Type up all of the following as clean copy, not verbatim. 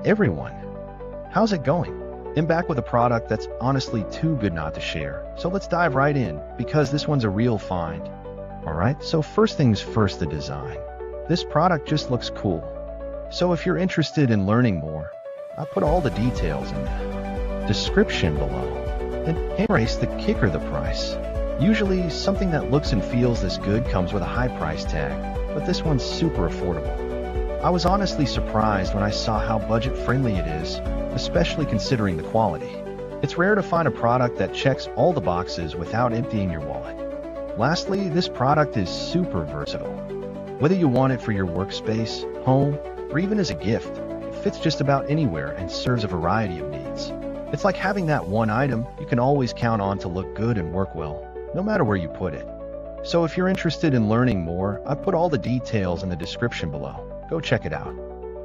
everyone, how's it going? I'm back with a product that's honestly too good not to share. So let's dive right in, because this one's a real find. Alright, so first things first, the design. This product just looks cool. So if you're interested in learning more, I'll put all the details in the description below. And embrace the kicker, the price. Usually, something that looks and feels this good comes with a high price tag, but this one's super affordable. I was honestly surprised when I saw how budget-friendly it is, especially considering the quality. It's rare to find a product that checks all the boxes without emptying your wallet. Lastly, this product is super versatile. Whether you want it for your workspace, home, or even as a gift, it fits just about anywhere and serves a variety of needs. It's like having that one item you can always count on to look good and work well, no matter where you put it. So if you're interested in learning more, I've put all the details in the description below. Go check it out.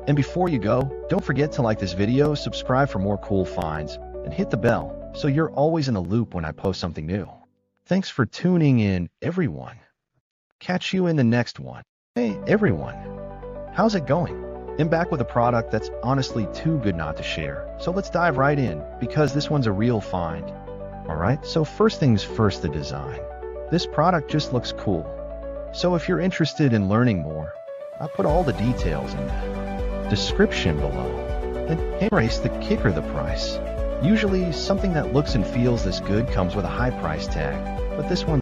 And before you go, don't forget to like this video, subscribe for more cool finds, and hit the bell so you're always in the loop when I post something new. Thanks for tuning in, everyone. Catch you in the next one. Hey, everyone. How's it going? I'm back with a product that's honestly too good not to share. So let's dive right in, because this one's a real find. Alright, so first things first, the design. This product just looks cool. So if you're interested in learning more, I'll put all the details in the description below. And embrace the kicker, the price. Usually, something that looks and feels this good comes with a high price tag, but this one